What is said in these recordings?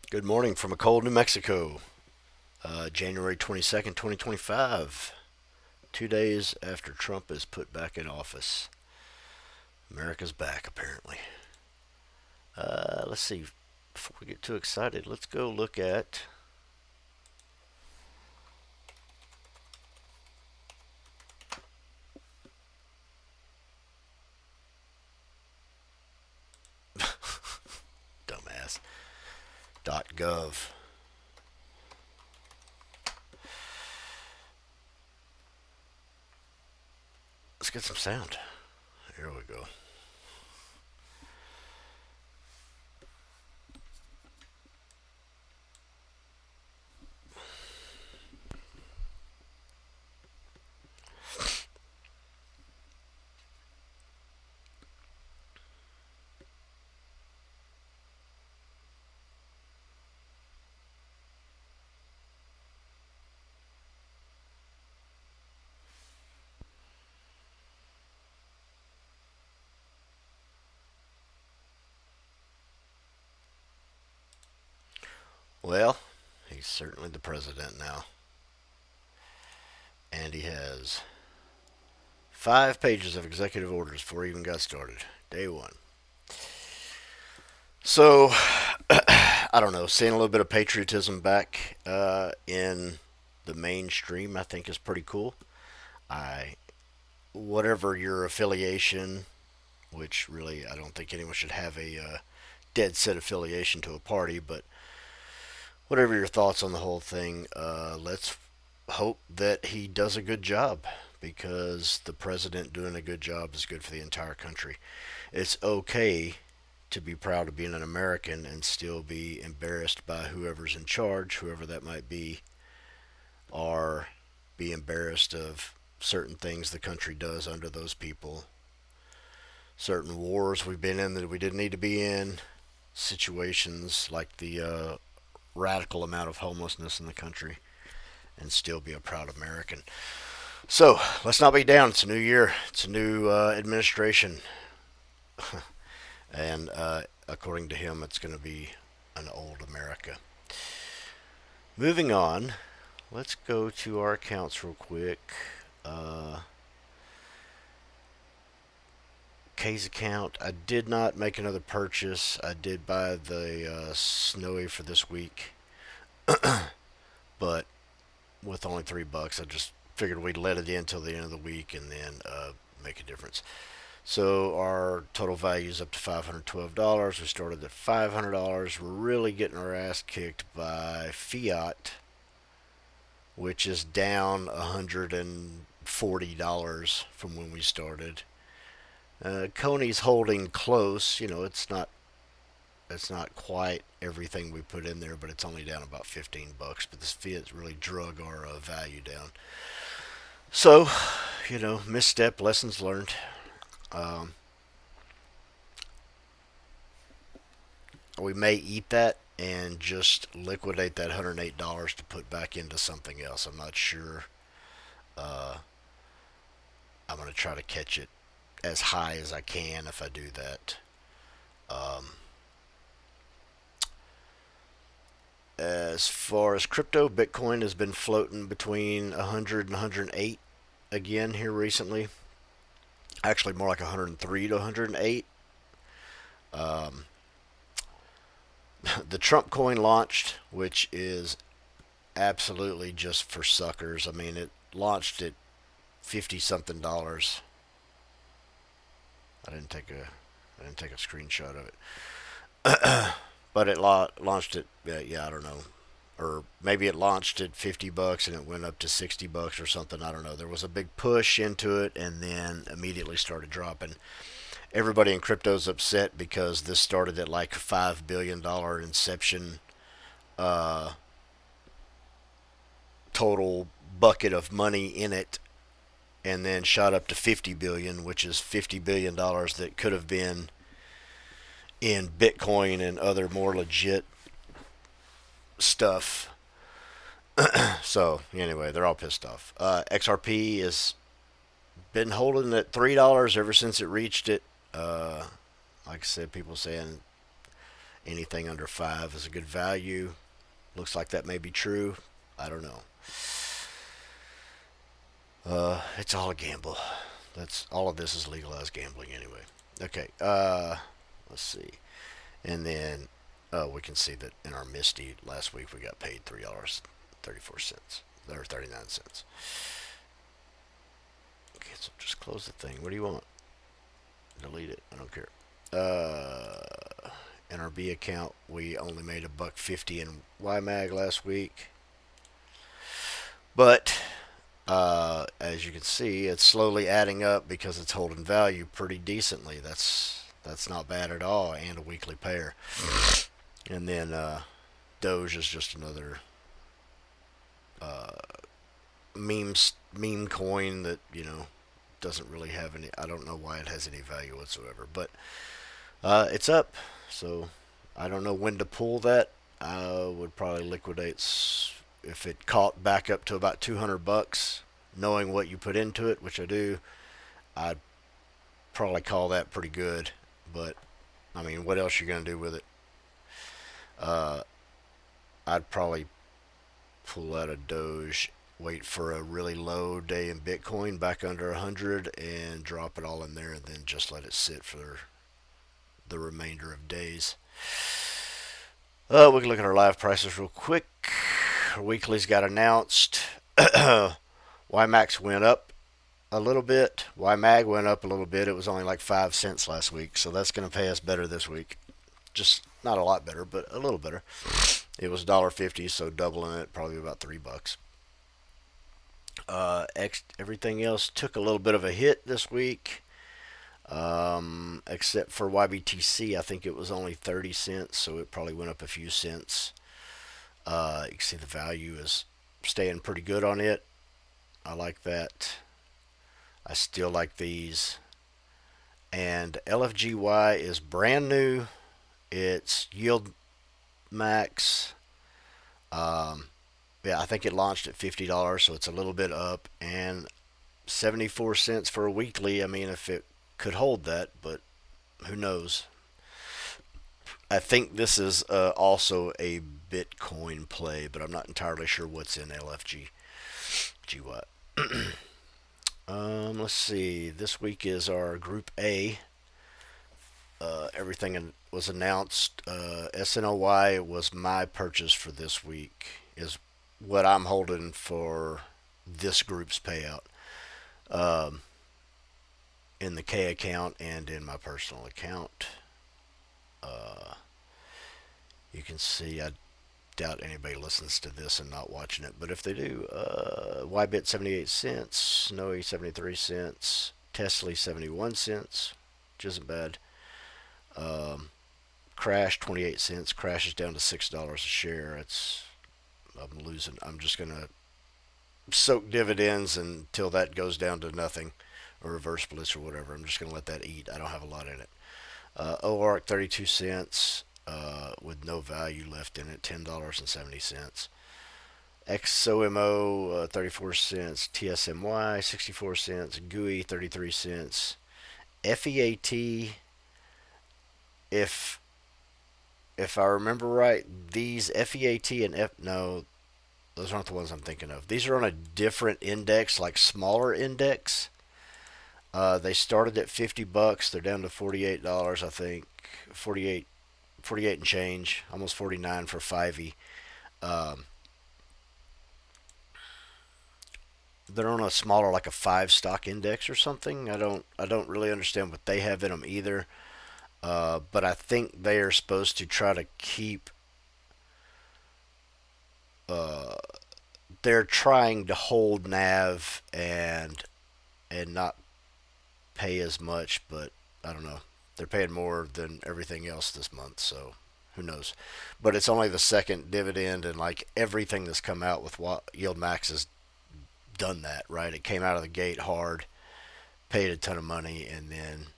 Good morning from a cold New Mexico, January 22nd, 2025. 2 days after Trump is put back in office. America's back, apparently. Let's see. Before we get too excited, let's go look at. Dumbass. .gov. Let's get some sound. Here we go. Well, he's certainly the president now. And he has 5 pages of executive orders before he even got started. Day one. So, I don't know, seeing a little bit of patriotism back in the mainstream, I think is pretty cool. I, whatever your affiliation, which really I don't think anyone should have a dead set affiliation to a party, but whatever your thoughts on the whole thing, let's hope that he does a good job because the president doing a good job is good for the entire country. It's okay to be proud of being an American and still be embarrassed by whoever's in charge, whoever that might be, or be embarrassed of certain things the country does under those people, certain wars we've been in that we didn't need to be in, situations like the radical amount of homelessness in the country, and still be a proud American. So let's not be down. It's a new year. It's a new administration, and according to him, it's going to be an old America. Moving on, let's go to our accounts real quick. Uh, K's account. I did not make another purchase. I did buy the Snowy for this week, but with only $3, I just figured we'd let it in till the end of the week and then make a difference. So our total value is up to $512. We started at $500. We're really getting our ass kicked by fiat, which is down $140 from when we started. Coney's holding close. You know, it's not quite everything we put in there, but it's only down about $15. But this fiat's really drug our value down. So, misstep, lessons learned. Um, we may eat that and just liquidate that $108 to put back into something else. I'm not sure. Uh, I'm going to try to catch it as high as I can if I do that. Um, as far as crypto, Bitcoin has been floating between 100 and 108 again here recently. Actually, more like 103 to 108. Um, the Trump coin launched, which is absolutely just for suckers. I mean, it launched at 50 something dollars. I didn't take a screenshot of it, but it launched at yeah, I don't know, or maybe it launched at $50 and it went up to $60 or something. I don't know. There was a big push into it and then immediately started dropping. Everybody in crypto's upset because this started at like $5 billion inception uh, total bucket of money in it, and then shot up to 50 billion, which is $50 billion that could have been in Bitcoin and other more legit stuff. So anyway, they're all pissed off. XRP has been holding at $3 ever since it reached it. Like I said, people saying anything under 5 is a good value. Looks like that may be true. I don't know. It's all a gamble. That's all of this is legalized gambling anyway. Okay. Let's see. And then we can see that in our Misty last week we got paid $3.34 or 39 cents. Okay, so just close the thing. What do you want? Delete it. I don't care. In our B account, we only made $1.50 in YMAG last week, but as you can see, it's slowly adding up because it's holding value pretty decently. That's not bad at all, and a weekly pair. And then Doge is just another meme coin that doesn't really have any. I don't know why it has any value whatsoever, but it's up. So I don't know when to pull that. I would probably liquidate if it caught back up to about $200. Knowing what you put into it, which I do, I'd probably call that pretty good. But I mean, what else are you gonna do with it? I'd probably pull out a Doge, wait for a really low day in Bitcoin back under 100, and drop it all in there, and then just let it sit for the remainder of days. We can look at our live prices real quick. Our weeklies got announced. YMAX went up a little bit. YMAG went up a little bit. It was only like 5 cents last week, so that's going to pay us better this week. Just not a lot better, but a little better. It was $1.50, so doubling it, probably about $3. Everything else took a little bit of a hit this week, except for YBTC. I think it was only 30 cents, so it probably went up a few cents. You can see the value is staying pretty good on it. I like that. I still like these. And LFGY is brand new. It's Yieldmax. Yeah, I think it launched at $50, so it's a little bit up. And 74 cents for a weekly. I mean, if it could hold that, but who knows? I think this is also a Bitcoin play, but I'm not entirely sure what's in LFGY. Let's see. This week is our Group A. Everything was announced. SNOY was my purchase for this week. Is what I'm holding for this group's payout. In the K account and in my personal account. You can see, I doubt anybody listens to this and not watching it, but if they do, YBit 78 cents, Snowy 73 cents, Tesla 71 cents, which isn't bad. Crash 28 cents, crashes down to $6 a share. I'm losing. I'm just gonna soak dividends until that goes down to nothing, or reverse splits or whatever. I'm just gonna let that eat. I don't have a lot in it. OARC 32 cents. With no value left in it, $10.70. XOMO 34 cents, TSMY 64 cents, GUI 33 cents, FEAT. If I remember right, these FEAT and no, those aren't the ones I'm thinking of. These are on a different index, like smaller index. They started at $50. They're down to $48, I think. 48 and change, almost 49 for 5e. They're on a smaller, like a 5 stock index or something. I don't really understand what they have in them either. But I think they are supposed to try to keep. They're trying to hold NAV and not pay as much, but I don't know. They're paying more than everything else this month, so who knows? But it's only the second dividend, and like everything that's come out with what Yieldmax has done that, right? It came out of the gate hard, paid a ton of money, and then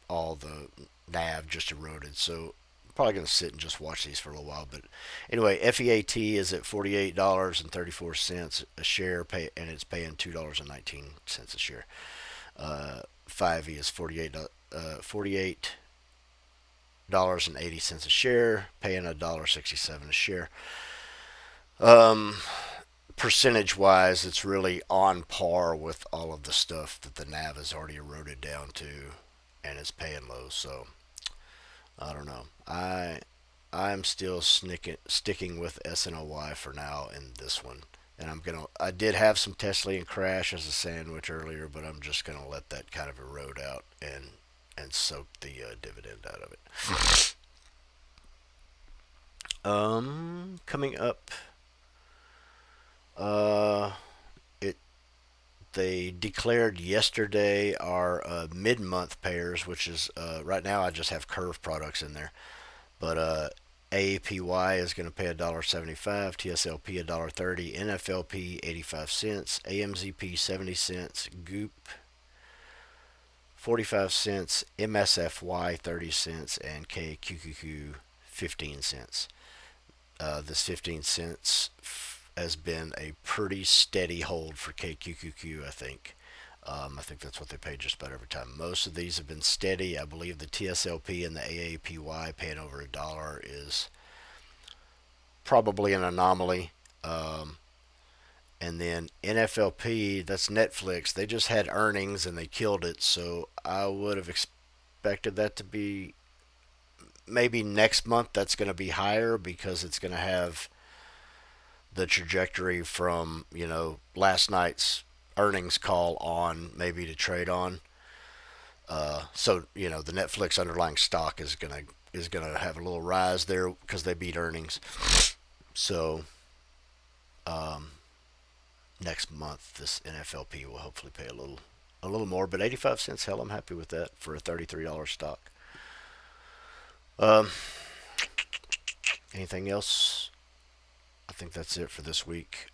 all the NAV just eroded. So I'm probably going to sit and just watch these for a little while. But anyway, FEAT is at $48.34 a share, and it's paying $2.19 a share. 5e is 48 $4.80 a share, paying $1.67 a share. Um, Percentage wise, it's really on par with all of the stuff that the NAV has already eroded down to, and it's paying low. So I don't know. I'm still sticking with SNOY for now in this one. And I did have some Tesla crash as a sandwich earlier, but I'm just gonna let that kind of erode out and soak the dividend out of it. Coming up, uh, it they declared yesterday our mid-month pairs, which is right now I just have Curve products in there, but AAPY is going to pay $1.75, TSLP $1.30, NFLP 85 cents, AMZP 70 cents, Goop 45 cents, MSFY 30 cents, and KQQQ 15 cents. This 15 cents has been a pretty steady hold for KQQQ, I think. I think that's what they pay just about every time. Most of these have been steady. I believe the TSLP and the AAPY paying over $1 is probably an anomaly. And then NFLP, that's Netflix. They just had earnings and they killed it. So I would have expected that to be maybe next month. That's going to be higher because it's going to have the trajectory from last night's earnings call on maybe to trade on. So the Netflix underlying stock is gonna have a little rise there because they beat earnings. So next month this NFLP will hopefully pay a little more, but 85 cents, hell, I'm happy with that for a $33 stock. Um, Anything else? I think that's it for this week.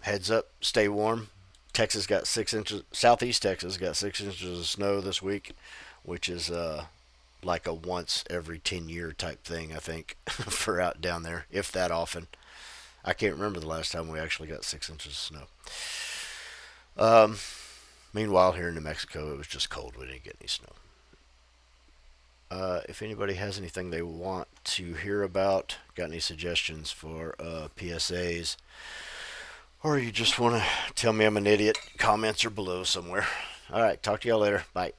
Heads up, stay warm. Texas got 6 inches. Southeast Texas got 6 inches of snow this week, which is like a once every 10-year type thing, I think, for out down there, if that often. I can't remember the last time we actually got 6 inches of snow. Um, Meanwhile, here in New Mexico, it was just cold. We didn't get any snow. If anybody has anything they want to hear about, got any suggestions for PSAs, or you just want to tell me I'm an idiot, comments are below somewhere. All right, talk to y'all later. Bye.